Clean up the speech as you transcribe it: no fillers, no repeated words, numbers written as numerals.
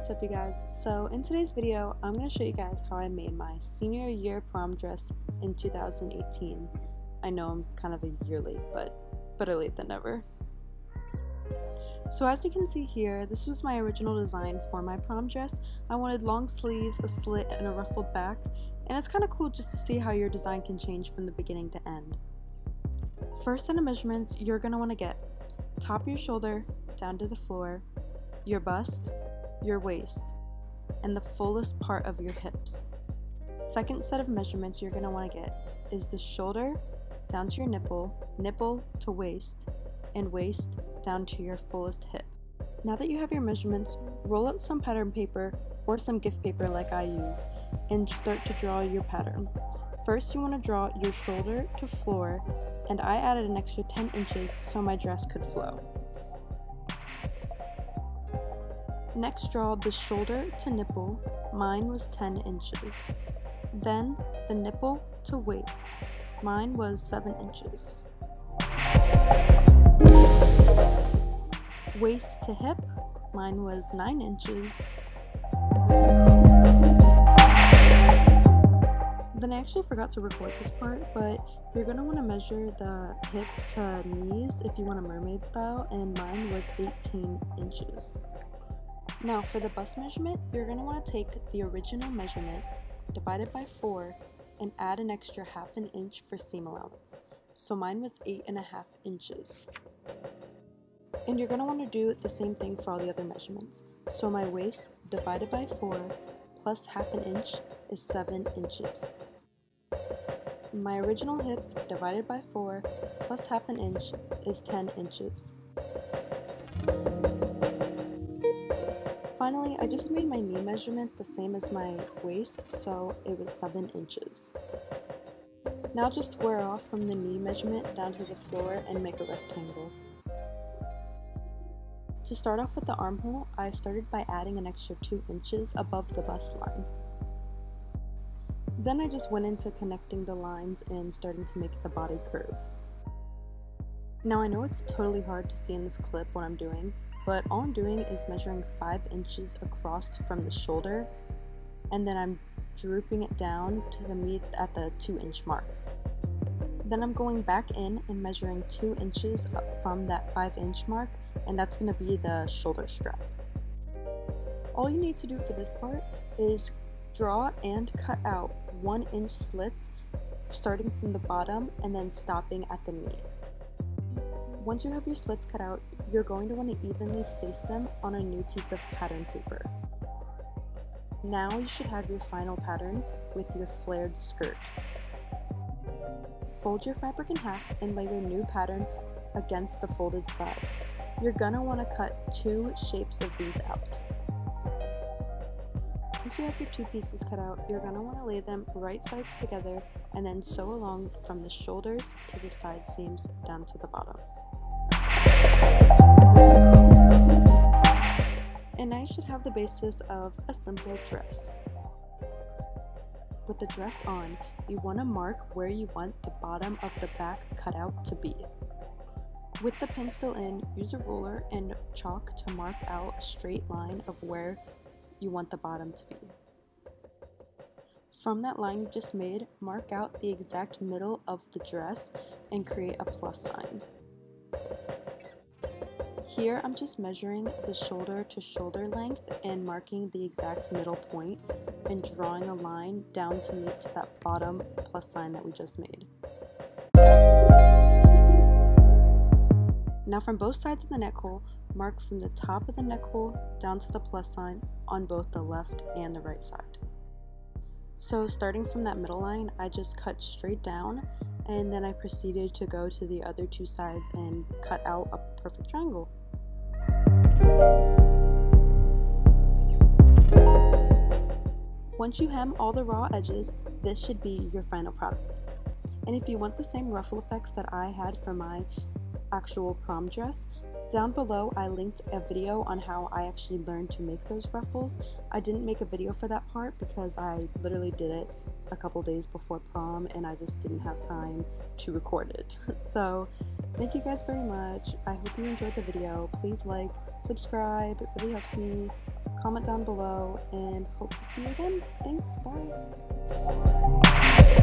What's up, you guys? So in today's video I'm going to show you guys how I made my senior year prom dress in 2018. I know I'm kind of a year late, but better late than never. So as you can see here, this was my original design for my prom dress. I wanted long sleeves, a slit, and a ruffled back, and it's kind of cool just to see how your design can change from the beginning to end. First set of measurements, you're going to want to get top of your shoulder down to the floor, your bust, your waist, and the fullest part of your hips. Second set of measurements you're going to want to get is the shoulder down to your nipple to waist, and waist down to your fullest hip. Now that you have your measurements, roll up some pattern paper or some gift paper like I used and start to draw your pattern. First you want to draw your shoulder to floor, and I added an extra 10 inches so my dress could flow. Next, draw the shoulder to nipple. Mine was 10 inches. Then the nipple to waist. Mine was 7 inches. Waist to hip. Mine was 9 inches. Then I actually forgot to record this part, but you're going to want to measure the hip to knees if you want a mermaid style, and mine was 18 inches. Now for the bust measurement, you're going to want to take the original measurement, divide it by 4, and add an extra ½ an inch for seam allowance. So mine was 8.5 inches. And you're going to want to do the same thing for all the other measurements. So my waist divided by 4 plus ½ an inch is 7 inches. My original hip divided by 4 plus ½ an inch is 10 inches. Finally, I just made my knee measurement the same as my waist, so it was 7 inches. Now just square off from the knee measurement down to the floor and make a rectangle. To start off with the armhole, I started by adding an extra 2 inches above the bust line. Then I just went into connecting the lines and starting to make the body curve. Now I know it's totally hard to see in this clip what I'm doing, but all I'm doing is measuring 5 inches across from the shoulder, and then I'm drooping it down to meet at the 2-inch mark. Then I'm going back in and measuring 2 inches up from that 5-inch mark, and that's going to be the shoulder strap. All you need to do for this part is draw and cut out 1-inch slits starting from the bottom and then stopping at the knee. Once you have your slits cut out, you're going to want to evenly space them on a new piece of pattern paper. Now you should have your final pattern with your flared skirt. Fold your fabric in half and lay your new pattern against the folded side. You're gonna want to cut 2 shapes of these out. Once you have your 2 pieces cut out, you're gonna want to lay them right sides together and then sew along from the shoulders to the side seams down to the bottom. And now you should have the basis of a simple dress. With the dress on, you want to mark where you want the bottom of the back cutout to be. With the pin still in, use a ruler and chalk to mark out a straight line of where you want the bottom to be. From that line you just made, mark out the exact middle of the dress and create a plus sign. Here I'm just measuring the shoulder to shoulder length and marking the exact middle point and drawing a line down to meet to that bottom plus sign that we just made. Now from both sides of the neck hole, mark from the top of the neck hole down to the plus sign on both the left and the right side. So starting from that middle line, I just cut straight down, and then I proceeded to go to the other 2 sides and cut out a perfect triangle. Once you hem all the raw edges, this should be your final product. And if you want the same ruffle effects that I had for my actual prom dress, down below I linked a video on how I actually learned to make those ruffles. I didn't make a video for that part because I literally did it a couple days before prom and I just didn't have time to record it. So thank you guys very much. I hope you enjoyed the video. Please like, subscribe, it really helps me. comment down below, and hope to see you again. Thanks, bye!